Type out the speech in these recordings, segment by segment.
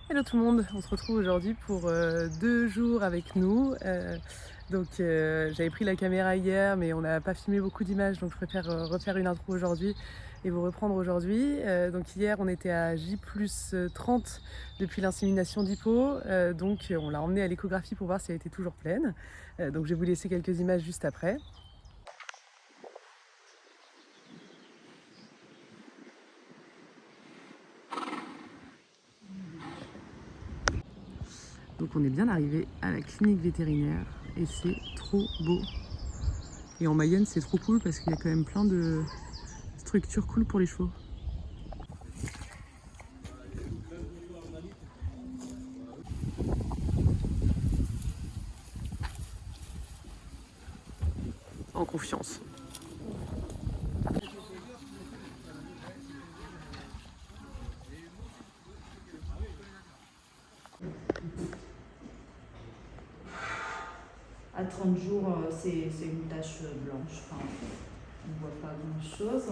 Hello tout le monde, on se retrouve aujourd'hui pour 2 jours avec nous. J'avais pris la caméra hier mais on n'a pas filmé beaucoup d'images donc je préfère refaire une intro aujourd'hui et vous reprendre aujourd'hui. Donc hier on était à J plus 30 depuis l'insémination d'Hippo, on l'a emmené à l'échographie pour voir si elle était toujours pleine. Donc je vais vous laisser quelques images juste après. Donc on est bien arrivé à la clinique vétérinaire et c'est trop beau. Et en Mayenne c'est trop cool parce qu'il y a quand même plein de structures cool pour les chevaux. En confiance. À 30 jours, c'est une tache blanche. Enfin, on ne voit pas grand-chose.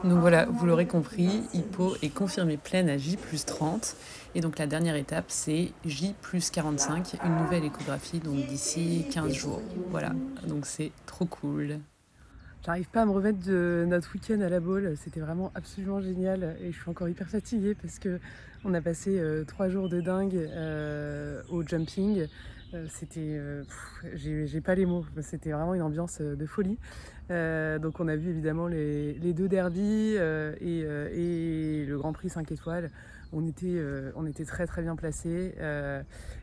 Donc voilà, vous l'aurez compris, Hippo est confirmée pleine à J plus 30. Et donc la dernière étape, c'est J plus 45, une nouvelle échographie, donc d'ici 15 jours. Voilà, donc c'est trop cool. J'arrive pas à me remettre de notre week-end à la Baule, c'était vraiment absolument génial et je suis encore hyper fatiguée parce que on a passé 3 jours de dingue au jumping. J'ai pas les mots, c'était vraiment une ambiance de folie. Donc on a vu évidemment les deux derbies et le Grand Prix 5 étoiles. On était très très bien placés.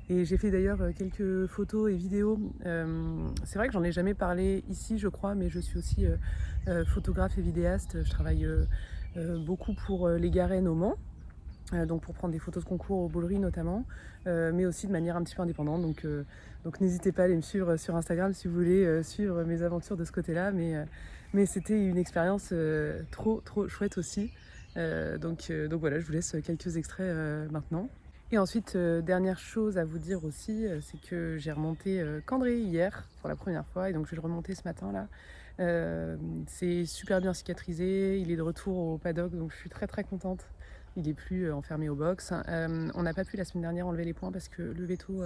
Et j'ai fait d'ailleurs quelques photos et vidéos. C'est vrai que j'en ai jamais parlé ici, je crois, mais je suis aussi photographe et vidéaste. Je travaille beaucoup pour les Garennes au Mans. Donc pour prendre des photos de concours au Bollery notamment, mais aussi de manière un petit peu indépendante. Donc n'hésitez pas à aller me suivre sur Instagram si vous voulez suivre mes aventures de ce côté-là. Mais c'était une expérience trop chouette aussi. Donc voilà, je vous laisse quelques extraits maintenant. Et ensuite, dernière chose à vous dire aussi, c'est que j'ai remonté Candré hier pour la première fois et donc je vais le remonter ce matin là. C'est super bien cicatrisé, il est de retour au paddock donc je suis très contente. Il n'est plus enfermé au box. On n'a pas pu la semaine dernière enlever les points parce que le veto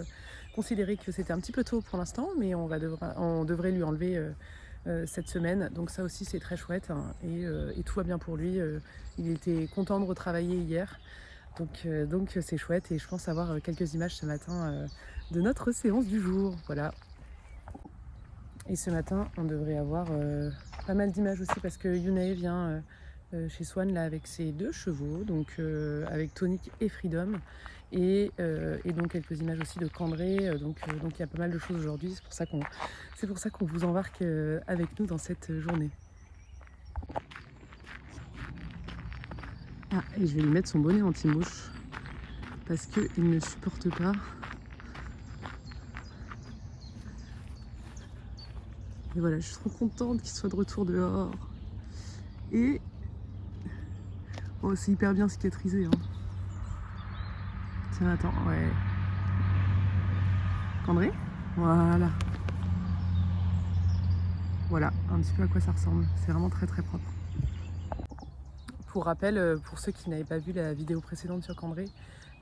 considérait que c'était un petit peu tôt pour l'instant, mais on devrait lui enlever cette semaine. Donc ça aussi c'est très chouette hein, et tout va bien pour lui. Il était content de retravailler hier. Donc c'est chouette et je pense avoir quelques images ce matin de notre séance du jour. Voilà. Et ce matin, on devrait avoir pas mal d'images aussi parce que Yunae vient chez Swan là avec ses 2 chevaux, donc avec Tonic et Freedom. Et donc quelques images aussi de Candré. Donc il y a pas mal de choses aujourd'hui. C'est pour ça qu'on vous embarque avec nous dans cette journée. Ah, et je vais lui mettre son bonnet anti-mouche parce qu'il ne supporte pas. Et voilà, je suis trop contente qu'il soit de retour dehors. Et oh, c'est hyper bien cicatrisé. Hein. Tiens, attends, ouais. Candré. Voilà. Voilà, un petit peu à quoi ça ressemble. C'est vraiment très propre. Pour rappel, pour ceux qui n'avaient pas vu la vidéo précédente sur Candré,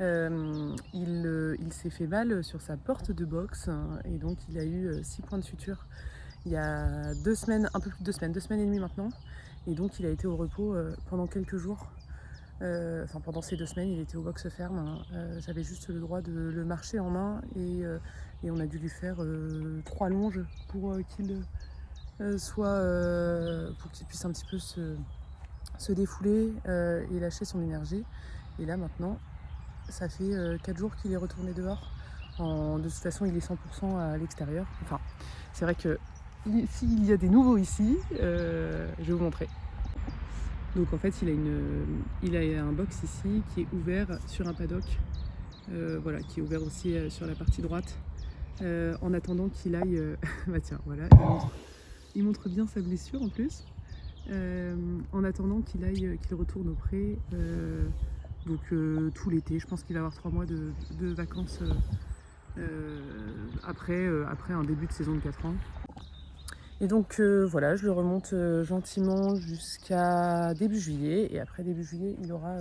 il s'est fait mal sur sa porte de box et donc il a eu 6 points de suture il y a 2 semaines, un peu plus de 2 semaines et demie maintenant. Et donc il a été au repos pendant quelques jours. Pendant ces 2 semaines, il était au box ferme. J'avais juste le droit de le marcher en main et on a dû lui faire 3 longes pour qu'il pour qu'il puisse un petit peu se défouler et lâcher son énergie. Et là maintenant, ça fait 4 jours qu'il est retourné dehors. De toute façon, il est 100% à l'extérieur. Enfin, c'est vrai que s'il y a des nouveaux ici, je vais vous montrer. Donc en fait, il a un box ici qui est ouvert sur un paddock, voilà, qui est ouvert aussi sur la partie droite. En attendant qu'il aille, bah tiens, voilà, il montre bien sa blessure en plus. En attendant qu'il retourne au pré, tout l'été. Je pense qu'il va avoir 3 mois de vacances après un début de saison de 4 ans. Et donc voilà, je le remonte gentiment jusqu'à début juillet. Et après début juillet, il aura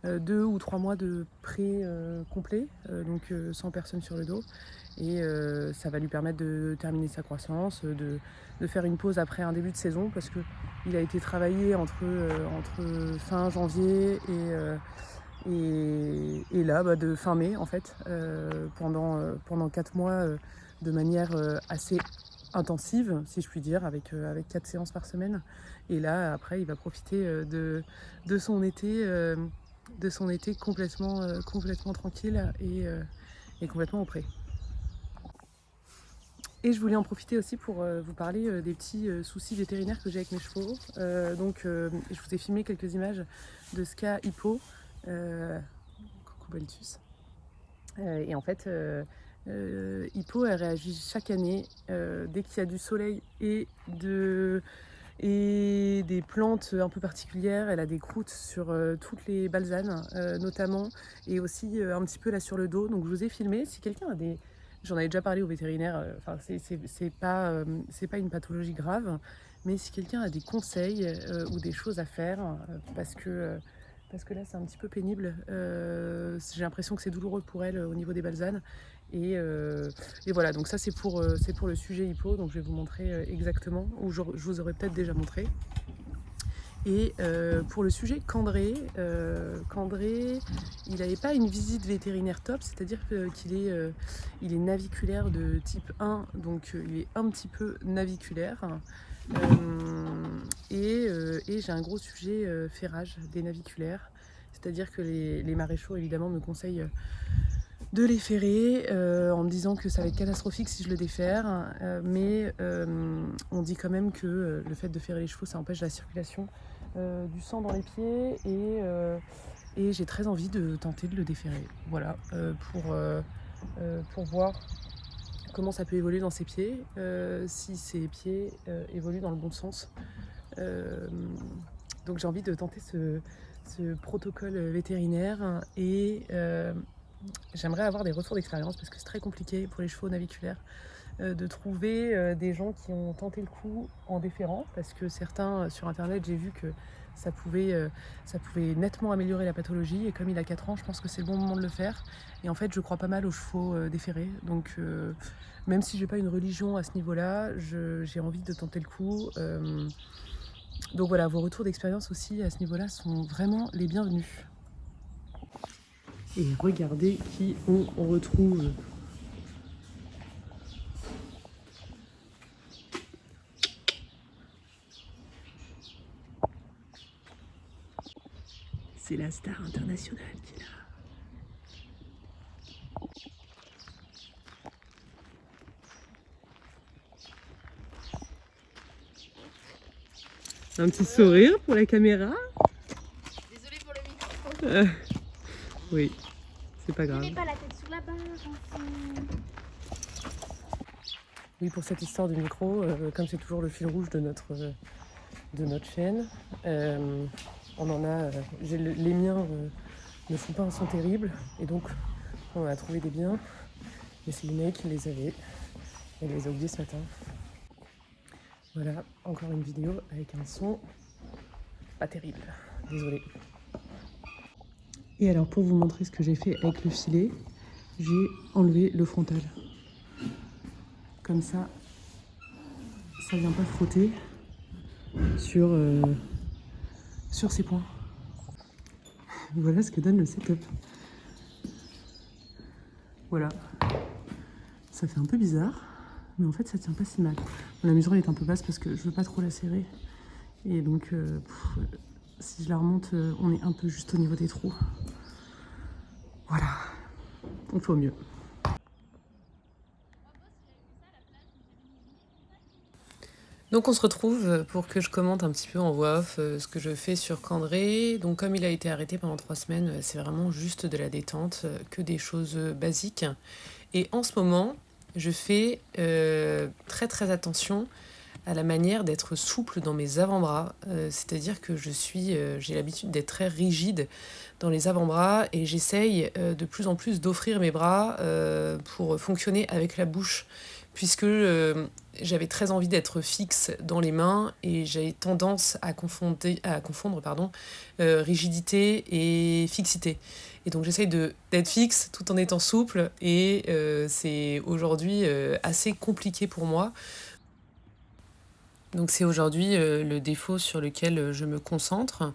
2 ou 3 mois de pré complet, donc 100 personnes sur le dos. Et ça va lui permettre de terminer sa croissance, de faire une pause après un début de saison, parce qu'il a été travaillé entre fin janvier et là, de fin mai en fait, pendant 4 mois de manière assez intensive, si je puis dire, avec 4 séances par semaine. Et là, après, il va profiter de son été complètement tranquille et complètement au pré. Et je voulais en profiter aussi pour vous parler des petits soucis vétérinaires que j'ai avec mes chevaux. Je vous ai filmé quelques images de Ska Hippo. Coucou Balthus. Et en fait, Hippo, elle réagit chaque année dès qu'il y a du soleil et des plantes un peu particulières. Elle a des croûtes sur toutes les balsanes notamment, et aussi un petit peu là sur le dos. Donc je vous ai filmé. Si quelqu'un a des... J'en avais déjà parlé au vétérinaire, c'est pas une pathologie grave, mais si quelqu'un a des conseils ou des choses à faire, parce que là c'est un petit peu pénible, j'ai l'impression que c'est douloureux pour elle au niveau des balsanes. Et voilà, donc ça c'est pour le sujet hippo, donc je vais vous montrer exactement, ou je vous aurais peut-être déjà montré. Et pour le sujet Candré, il n'avait pas une visite vétérinaire top, c'est-à-dire qu'il il est naviculaire de type 1, donc il est un petit peu naviculaire. Et j'ai un gros sujet ferrage des naviculaires, c'est-à-dire que les maréchaux évidemment me conseillent de les ferrer en me disant que ça va être catastrophique si je le déferre, mais on dit quand même que le fait de ferrer les chevaux, ça empêche la circulation du sang dans les pieds, et j'ai très envie de tenter de le déferrer, voilà, pour voir comment ça peut évoluer dans ses pieds, si ses pieds évoluent dans le bon sens. Donc j'ai envie de tenter ce protocole vétérinaire, et j'aimerais avoir des retours d'expérience, parce que c'est très compliqué pour les chevaux naviculaires de trouver des gens qui ont tenté le coup en déférant, parce que certains sur internet, j'ai vu que ça pouvait nettement améliorer la pathologie, et comme il a 4 ans, je pense que c'est le bon moment de le faire. Et en fait, je crois pas mal aux chevaux déférés, donc même si j'ai pas une religion à ce niveau-là, j'ai envie de tenter le coup. Donc voilà, vos retours d'expérience aussi à ce niveau-là sont vraiment les bienvenus. Et regardez qui on retrouve. C'est la star internationale qui est là. Un petit sourire pour la caméra. Désolée pour le micro. Oui, c'est pas grave. Mets pas la tête sur la barre, enfant. Oui, pour cette histoire de micro, comme c'est toujours le fil rouge de notre chaîne, on en a. Les miens ne font pas un son terrible, et donc on a trouvé des biens, mais c'est Linae qui les avait. Elle les a oubliés ce matin. Voilà, encore une vidéo avec un son pas terrible. Désolée. Et alors, pour vous montrer ce que j'ai fait avec le filet, j'ai enlevé le frontal. Comme ça vient pas frotter sur ces points. Voilà ce que donne le setup. Voilà. Ça fait un peu bizarre, mais en fait ça tient pas si mal. La mesure est un peu basse parce que je veux pas trop la serrer. Et donc si je la remonte, on est un peu juste au niveau des trous. Voilà. On fait au mieux. Donc on se retrouve pour que je commente un petit peu en voix off ce que je fais sur Candré. Donc comme il a été arrêté pendant 3 semaines, c'est vraiment juste de la détente, que des choses basiques. Et en ce moment, je fais très très attention à la manière d'être souple dans mes avant-bras. C'est-à-dire que j'ai l'habitude d'être très rigide dans les avant-bras, et j'essaye de plus en plus d'offrir mes bras pour fonctionner avec la bouche, puisque j'avais très envie d'être fixe dans les mains et j'avais tendance à confondre rigidité et fixité. Et donc j'essaye d'être fixe tout en étant souple et c'est aujourd'hui assez compliqué pour moi. Donc c'est aujourd'hui le défaut sur lequel je me concentre.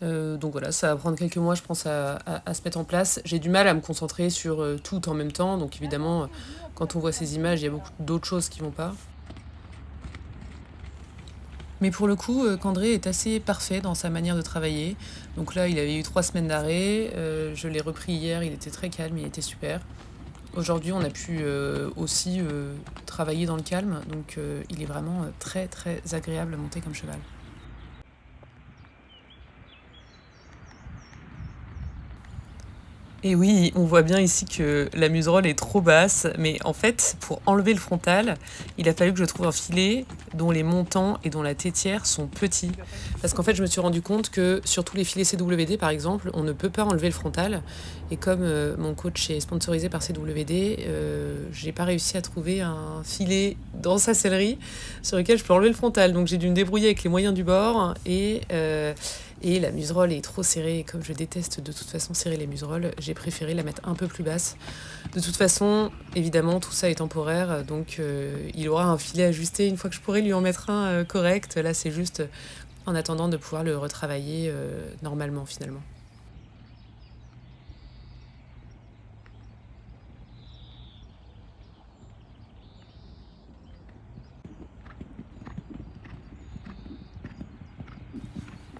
Donc voilà, ça va prendre quelques mois, je pense, à se mettre en place. J'ai du mal à me concentrer sur tout en même temps. Donc évidemment, quand on voit ces images, il y a beaucoup d'autres choses qui vont pas. Mais pour le coup, Candré est assez parfait dans sa manière de travailler. Donc là, il avait eu 3 semaines d'arrêt. Je l'ai repris hier, il était très calme, il était super. Aujourd'hui, on a pu aussi travailler dans le calme. Donc il est vraiment très très agréable à monter comme cheval. Et oui, on voit bien ici que la muserolle est trop basse, mais en fait, pour enlever le frontal, il a fallu que je trouve un filet dont les montants et dont la tétière sont petits. Parce qu'en fait, je me suis rendu compte que sur tous les filets CWD, par exemple, on ne peut pas enlever le frontal. Et comme mon coach est sponsorisé par CWD, j'ai pas réussi à trouver un filet dans sa sellerie sur lequel je peux enlever le frontal. Donc j'ai dû me débrouiller avec les moyens du bord et la muserolle est trop serrée. Et comme je déteste de toute façon serrer les muserolles, j'ai préféré la mettre un peu plus basse. De toute façon, évidemment, tout ça est temporaire. Donc, il aura un filet ajusté une fois que je pourrai lui en mettre un correct. Là, c'est juste en attendant de pouvoir le retravailler normalement, finalement.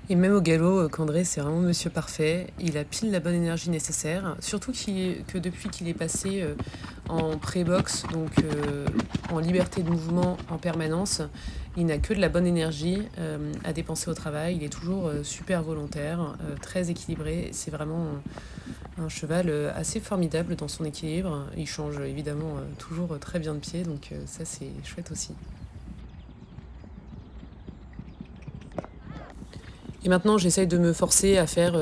Et même au galop, Candré, c'est vraiment monsieur parfait. Il a pile la bonne énergie nécessaire. Surtout que depuis qu'il est passé en pré-box, donc en liberté de mouvement en permanence, il n'a que de la bonne énergie à dépenser au travail. Il est toujours super volontaire, très équilibré. C'est vraiment un cheval assez formidable dans son équilibre. Il change évidemment toujours très bien de pied, donc ça c'est chouette aussi. Et maintenant, j'essaye de me forcer à faire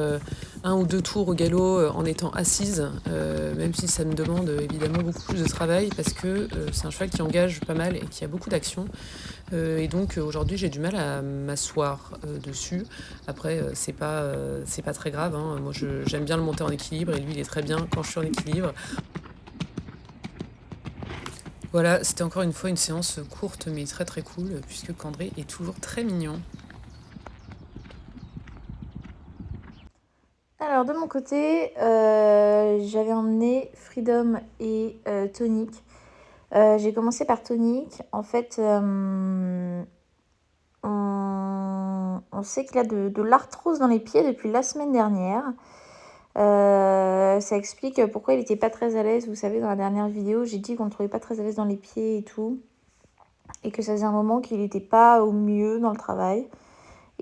1 ou 2 tours au galop en étant assise, même si ça me demande évidemment beaucoup plus de travail, parce que c'est un cheval qui engage pas mal et qui a beaucoup d'action. Et donc aujourd'hui, j'ai du mal à m'asseoir dessus. Après, c'est pas très grave, hein. Moi, j'aime bien le monter en équilibre, et lui, il est très bien quand je suis en équilibre. Voilà, c'était encore une fois une séance courte, mais très très cool, puisque Candré est toujours très mignon. Alors de mon côté, j'avais emmené Freedom et Tonic. J'ai commencé par Tonic. En fait, on sait qu'il a de l'arthrose dans les pieds depuis la semaine dernière. Ça explique pourquoi il n'était pas très à l'aise. Vous savez, dans la dernière vidéo, j'ai dit qu'on ne le trouvait pas très à l'aise dans les pieds et tout. Et que ça faisait un moment qu'il n'était pas au mieux dans le travail.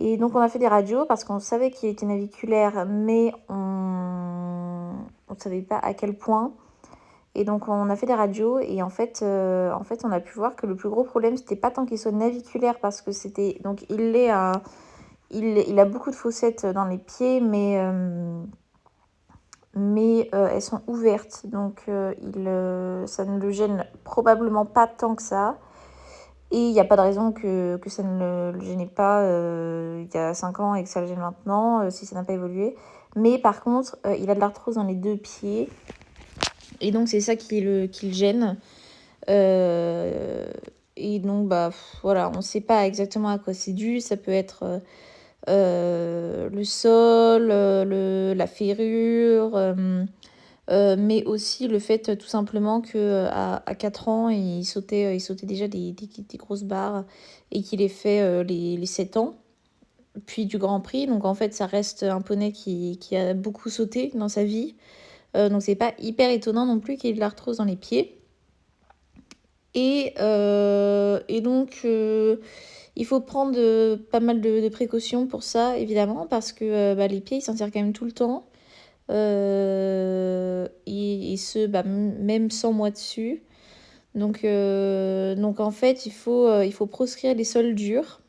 Et donc on a fait des radios parce qu'on savait qu'il était naviculaire, mais on ne savait pas à quel point. Et donc on a fait des radios et en fait on a pu voir que le plus gros problème c'était pas tant qu'il soit naviculaire, parce que c'était donc il a beaucoup de fossettes dans les pieds, mais elles sont ouvertes, donc ça ne le gêne probablement pas tant que ça. Et il n'y a pas de raison que ça ne le gênait pas il y a 5 ans et que ça le gêne maintenant, si ça n'a pas évolué. Mais par contre, il a de l'arthrose dans les 2 pieds. Et donc, c'est ça qui le gêne. Et donc, voilà, on ne sait pas exactement à quoi c'est dû. Ça peut être le sol, la ferrure... mais aussi le fait tout simplement qu'à 4 ans, il sautait déjà des grosses barres et qu'il ait fait les 7 ans, puis du Grand Prix. Donc en fait, ça reste un poney qui a beaucoup sauté dans sa vie. Donc c'est pas hyper étonnant non plus qu'il ait de l'arthrose dans les pieds. Et donc, il faut prendre pas mal de précautions pour ça, évidemment, parce que les pieds, ils s'en tirent quand même tout le temps. Et même sans moi dessus. Donc en fait, il faut proscrire les sols durs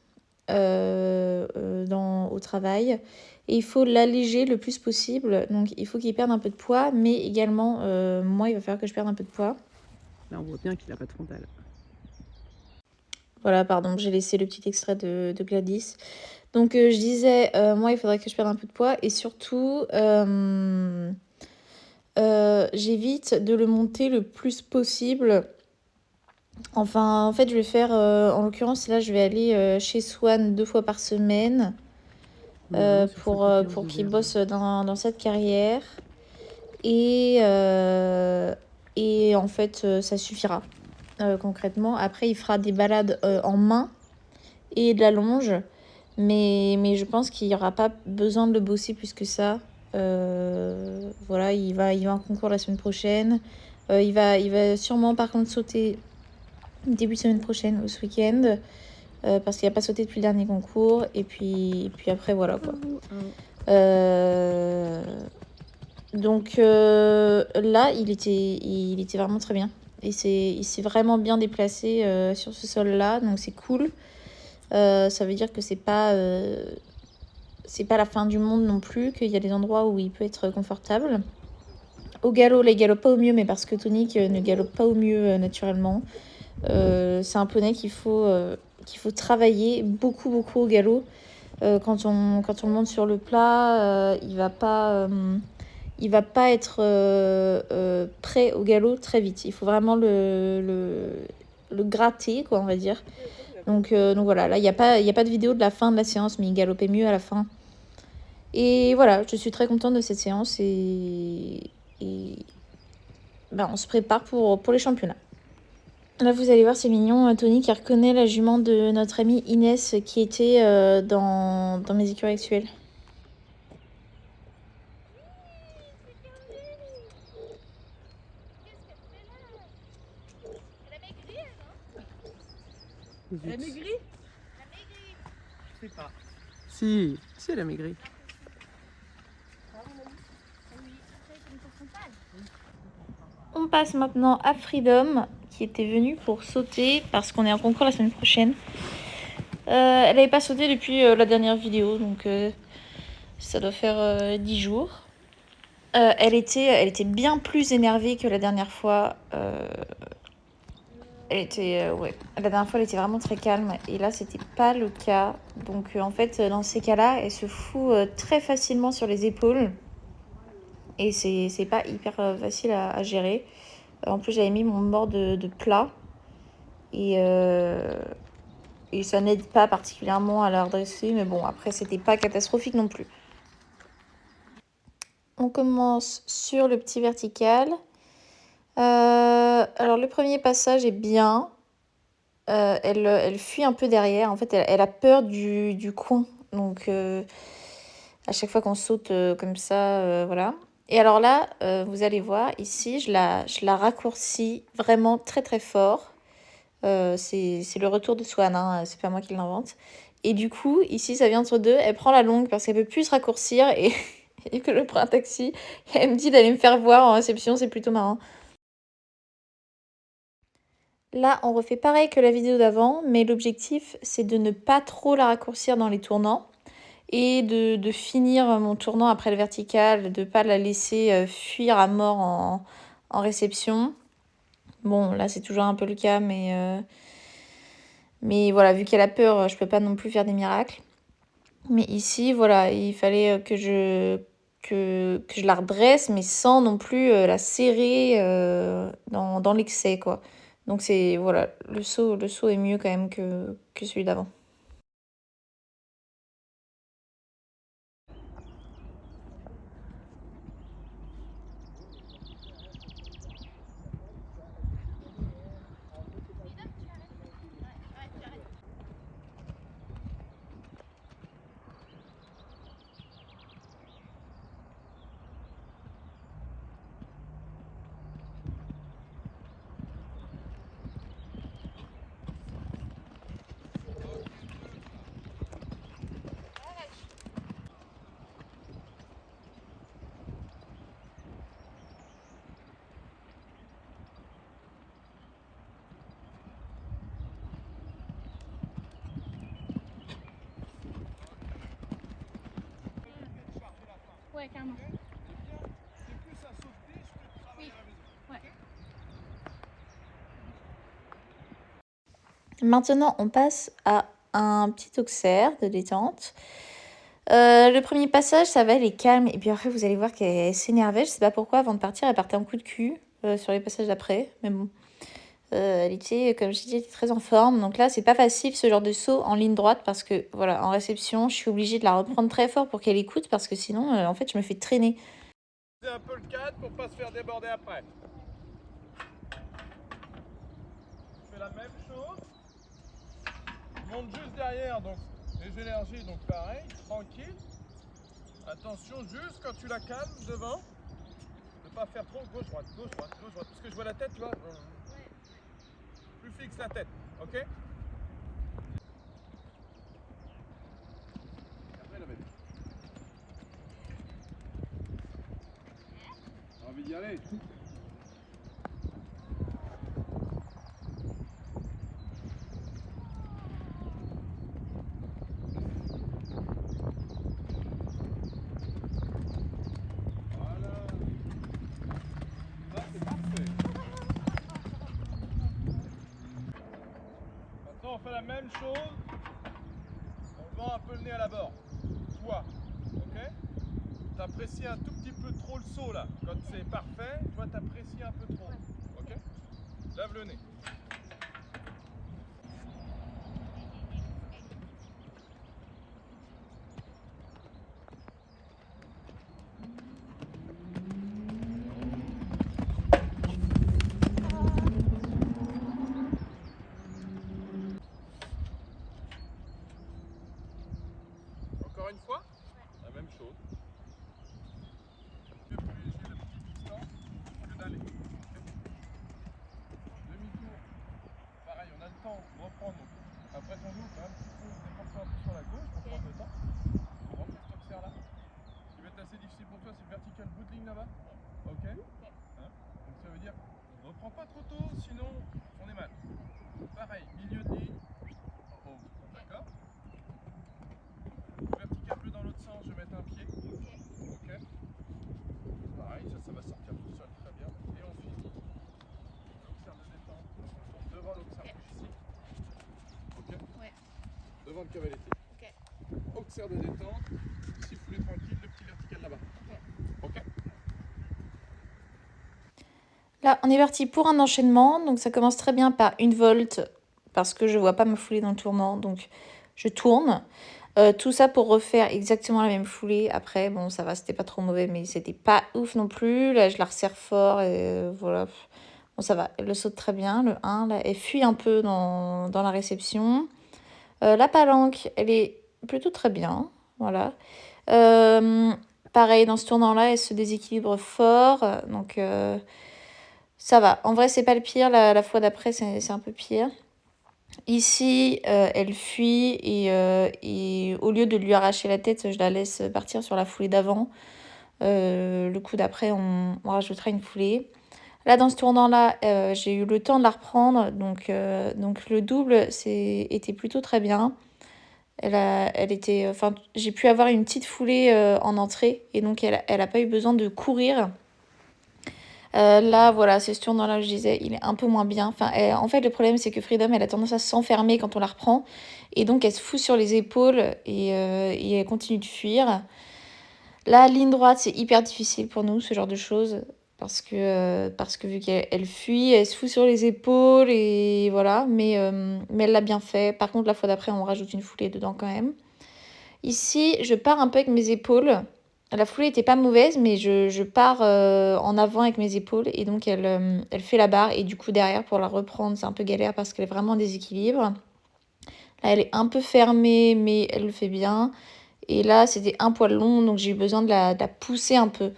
au travail. Et il faut l'alléger le plus possible. Donc il faut qu'il perde un peu de poids, mais également, moi, il va falloir que je perde un peu de poids. Là, on voit bien qu'il n'a pas de frontal. Voilà, pardon, j'ai laissé le petit extrait de Gladys. Donc, je disais, moi, il faudrait que je perde un peu de poids. Et surtout, j'évite de le monter le plus possible. Enfin, en fait, je vais faire... en l'occurrence, là, je vais aller chez Swan 2 fois par semaine pour qu'il bosse dans cette carrière. Et en fait, ça suffira concrètement. Après, il fera des balades en main et de la longe. Mais je pense qu'il n'y aura pas besoin de le bosser plus que ça. Voilà, il va en concours la semaine prochaine. Il va sûrement par contre sauter début de semaine prochaine ou ce week-end. Parce qu'il n'a pas sauté depuis le dernier concours. Et puis après, voilà quoi. Donc là, il était vraiment très bien. Il s'est vraiment bien déplacé sur ce sol-là. Donc c'est cool. Ça veut dire que c'est pas la fin du monde non plus, qu'il y a des endroits où il peut être confortable. Au galop, là, il galope pas au mieux, mais parce que Tonic ne galope pas au mieux naturellement. C'est un poney qu'il faut travailler beaucoup au galop. Quand on le monte sur le plat, il va pas être prêt au galop très vite. Il faut vraiment le gratter, quoi, on va dire. Donc voilà, là, il n'y a pas de vidéo de la fin de la séance, mais il galopait mieux à la fin. Et voilà, je suis très contente de cette séance et on se prépare pour les championnats. Là, vous allez voir, c'est mignon. Tony qui reconnaît la jument de notre amie Inès qui était dans mes écuries actuelles. Elle a maigri? Je sais pas. Si, elle a maigri. On passe maintenant à Freedom, qui était venue pour sauter parce qu'on est en concours la semaine prochaine. Elle n'avait pas sauté depuis la dernière vidéo, donc ça doit faire 10 jours. Elle était bien plus énervée que la dernière fois. La dernière fois, elle était vraiment très calme. Et là, c'était pas le cas. Donc, en fait, dans ces cas-là, elle se fout très facilement sur les épaules. Et c'est pas hyper facile à gérer. En plus, j'avais mis mon bord de plat. Et ça n'aide pas particulièrement à la redresser. Mais bon, après, c'était pas catastrophique non plus. On commence sur le petit vertical. Alors, le premier passage est bien. Elle fuit un peu derrière. En fait, elle a peur du coin. Donc, à chaque fois qu'on saute comme ça, voilà. Et alors là, vous allez voir, ici, je la raccourcis vraiment très fort. C'est le retour de Swan, hein, c'est pas moi qui l'invente. Et du coup, ici, ça vient entre deux. Elle prend la longue parce qu'elle peut plus se raccourcir. Et que je prends un taxi. Et elle me dit d'aller me faire voir en réception, c'est plutôt marrant. Là, on refait pareil que la vidéo d'avant, mais l'objectif, c'est de ne pas trop la raccourcir dans les tournants et de finir mon tournant après le vertical, de ne pas la laisser fuir à mort en réception. Bon, là, c'est toujours un peu le cas, mais voilà, vu qu'elle a peur, je peux pas non plus faire des miracles. Mais ici, voilà, il fallait que je la redresse, mais sans non plus la serrer dans l'excès, quoi. Donc c'est voilà, le saut est mieux quand même que celui d'avant. Ouais, carrément. Oui. Ouais. Maintenant, on passe à un petit auxerre de détente. Le premier passage, ça va, elle est calme. Et puis après, vous allez voir qu'elle s'énervait. Je sais pas pourquoi, avant de partir, elle partait en coup de cul sur les passages d'après. Mais bon, elle était, comme je dis, elle était très en forme. Donc là, c'est pas facile ce genre de saut en ligne droite parce que, voilà, en réception, je suis obligée de la reprendre très fort pour qu'elle écoute parce que sinon, en fait, je me fais traîner. C'est un peu le cadre pour pas se faire déborder après. Je fais la même chose. Je monte juste derrière, donc les énergies, donc pareil, tranquille. Attention, juste quand tu la calmes devant, ne pas faire trop gauche-droite, gauche-droite, gauche-droite. Parce que je vois la tête, tu vois. Plus fixe la tête, ok? Après la mettre. T'as envie d'y aller? On fait la même chose, on vend un peu le nez à la barre, toi, ok? T'apprécies un tout petit peu trop le saut là, quand c'est parfait, toi t'apprécies un peu trop, ok? Lève le nez. Encore une fois, la même chose. Je vais privilégier la petite distance que d'aller. Demi-tour. Pareil, on a le temps de reprendre. Donc, après ton dos, un petit peu, déporte un peu sur la gauche pour prendre le temps. On refait cet observe là. Ce qui va être assez difficile pour toi, c'est le vertical bout de ligne là-bas. Ok. Hein? Donc ça veut dire, ne reprends pas trop tôt, sinon on est mal. Pareil, milieu de ligne. Oh, d'accord. Vertical bleu dans l'autre sens, je vais mettre un pied. Ok. Pareil, ça va sortir tout seul, très bien. Et on finit. L'observe de détente. Devant l'observe ici. Ok. Ouais. Devant le cavaletti. Ok. Observe de détente. Ici, foulée tranquille, le petit vertical là-bas. Ok. Là, on est parti pour un enchaînement. Donc, ça commence très bien par une volte parce que je vois pas me fouler dans le tournant. Donc, je tourne. Tout ça pour refaire exactement la même foulée. Après, bon, ça va, c'était pas trop mauvais, mais c'était pas ouf non plus. Là, je la resserre fort et voilà. Bon, ça va, elle le saute très bien. Le 1, là, elle fuit un peu dans la réception. La palanque, elle est plutôt très bien. Voilà. Pareil, dans ce tournant-là, elle se déséquilibre fort. Donc, ça va. En vrai, c'est pas le pire. La fois d'après, c'est un peu pire. Ici, elle fuit et au lieu de lui arracher la tête, je la laisse partir sur la foulée d'avant. Le coup d'après, on rajoutera une foulée. Là, dans ce tournant-là, j'ai eu le temps de la reprendre. Donc le double était plutôt très bien. J'ai pu avoir une petite foulée en entrée. Et donc, elle a pas eu besoin de courir. Là, voilà, c'est ce tournant-là que je disais, il est un peu moins bien. En fait, le problème, c'est que Freedom, elle a tendance à s'enfermer quand on la reprend. Et donc, elle se fout sur les épaules et elle continue de fuir. La ligne droite, c'est hyper difficile pour nous, ce genre de choses. Parce que vu qu'elle fuit, elle se fout sur les épaules et voilà. Mais elle l'a bien fait. Par contre, la fois d'après, on rajoute une foulée dedans quand même. Ici, je pars un peu avec mes épaules. La foulée n'était pas mauvaise, mais je pars en avant avec mes épaules. Et donc, elle fait la barre. Et du coup, derrière, pour la reprendre, c'est un peu galère parce qu'elle est vraiment en déséquilibre. Là, elle est un peu fermée, mais elle le fait bien. Et là, c'était un poil long, donc j'ai eu besoin de la pousser un peu. Ok.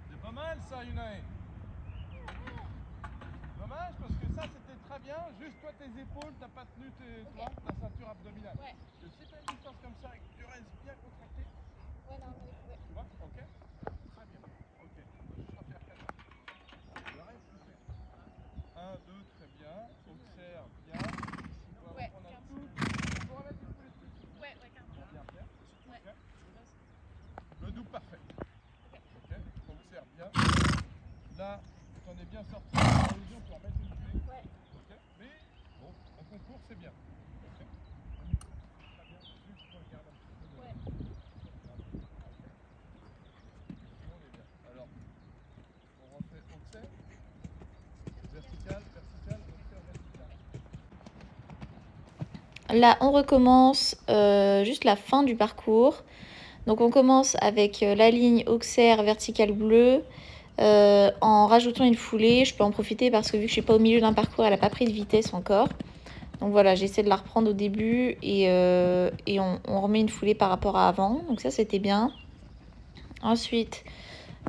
C'est pas mal ça, Yunae. Dommage parce que ça c'était très bien. Juste toi tes épaules, t'as pas tenu ta ceinture abdominale. Ouais. Et si t'as une distance comme ça et que tu restes bien contracté, Ouais, non, ouais. tu vois, ok. Très bien. Ok. On va juste refaire 4. Le reste, tu fais. 1, 2, très bien. Observe bien. Ici, on va Ouais, reprendre un carrément. tout. On peut remettre une foulée de plus. Ouais, carrément. On va bien faire. Ouais. Ok. Le double parfait. Ok. Observe bien. Là, t'en es bien sorti. À l'occasion, pour en mettre une clé. Ouais. Ok. Mais bon, en concours, c'est bien. Ok. Très bien. Juste regarde un petit peu de. Ouais. Sinon, on est bien. Alors, on refait auxerre. Vertical, vertical, auxerre, vertical. Là, on recommence juste la fin du parcours. Donc on commence avec la ligne auxerre verticale bleue en rajoutant une foulée. Je peux en profiter parce que vu que je suis pas au milieu d'un parcours, elle n'a pas pris de vitesse encore. Donc voilà, j'essaie de la reprendre au début et on remet une foulée par rapport à avant. Donc ça, c'était bien. Ensuite,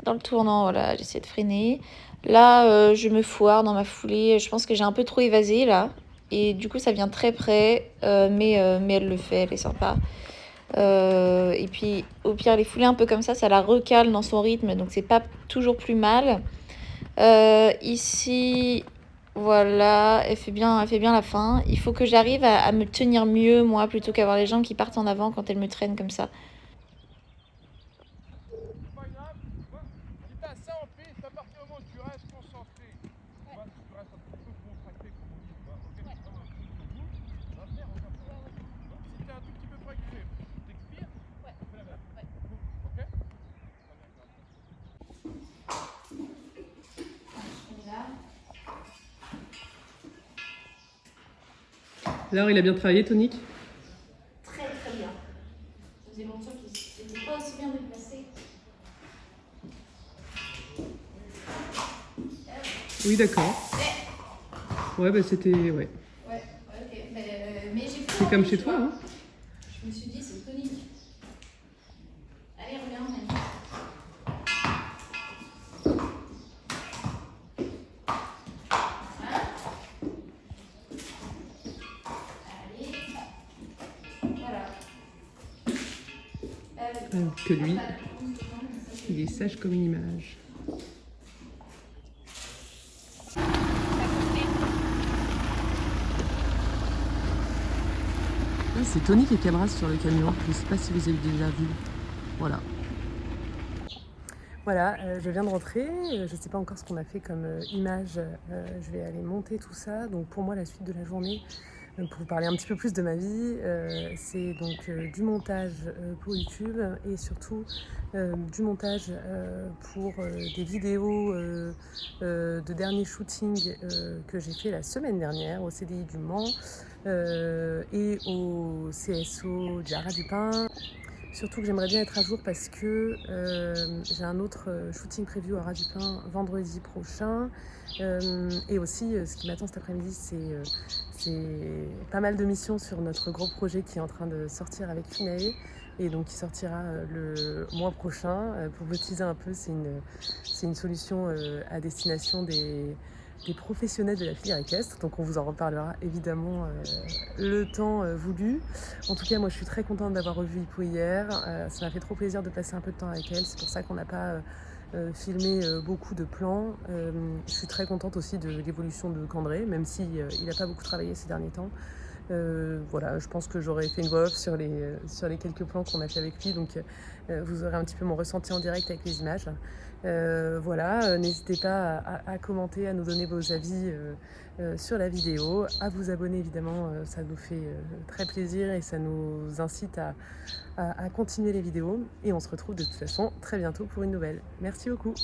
dans le tournant, voilà, j'essaie de freiner. Là, je me foire dans ma foulée. Je pense que j'ai un peu trop évasé là. Et du coup, ça vient très près. Mais elle le fait, elle est sympa. Et puis, au pire, les foulées un peu comme ça la recale dans son rythme. Donc, c'est pas toujours plus mal. Ici, voilà, elle fait bien la fin. Il faut que j'arrive à me tenir mieux, moi, plutôt qu'avoir les jambes qui partent en avant quand elle me traîne comme ça. C'est pas grave, tu vois. Si t'as ça en piste, à partir du moment où tu restes concentré, tu vois, si tu restes un petit peu contracté, comme on dit, tu vois, ok, tu vas avoir un truc debout, ça va faire aucun problème. Tu vois. Si t'es un tout petit peu fracturé, t'expires, on fait la même. Ok. Très bien, grave. Alors, il a bien travaillé, Tonique? Très très bien. Ça faisait longtemps qu'il n'était pas aussi bien déplacé. Oui, d'accord. Ouais, bah c'était... Ouais. Ouais, ok. Mais j'ai plus C'est comme envie, chez tu toi, vois. hein? Je me suis dit, c'est tonique. Allez, reviens, Manu. Voilà. Allez. Voilà. Alors que lui, il est sage comme une image. Ah, c'est Tonique et Cabras sur le camion. Je ne sais pas si vous avez déjà vu. Voilà. Voilà, je viens de rentrer. Je ne sais pas encore ce qu'on a fait comme image. Je vais aller monter tout ça. Donc pour moi, la suite de la journée, pour vous parler un petit peu plus de ma vie, c'est donc du montage pour YouTube et surtout du montage pour des vidéos de dernier shooting que j'ai fait la semaine dernière au CDI du Mans et au CSO du Haras du Pin. Surtout que j'aimerais bien être à jour parce que j'ai un autre shooting prévu au Haras du Pin vendredi prochain. Et aussi, ce qui m'attend cet après-midi, c'est pas mal de missions sur notre gros projet qui est en train de sortir avec Finae et donc qui sortira le mois prochain. Pour vous teaser un peu, c'est une solution à destination des professionnels de la filière équestre. Donc on vous en reparlera évidemment le temps voulu. En tout cas, moi je suis très contente d'avoir revu Hippo hier. Ça m'a fait trop plaisir de passer un peu de temps avec elle. C'est pour ça qu'on n'a pas filmé beaucoup de plans. Je suis très contente aussi de l'évolution de Candré, même si il n'a pas beaucoup travaillé ces derniers temps. Voilà, je pense que j'aurais fait une voix off sur les quelques plans qu'on a fait avec lui, donc vous aurez un petit peu mon ressenti en direct avec les images. Voilà, n'hésitez pas à commenter, à nous donner vos avis sur la vidéo, à vous abonner évidemment, ça nous fait très plaisir et ça nous incite à continuer les vidéos. Et on se retrouve de toute façon très bientôt pour une nouvelle. Merci beaucoup.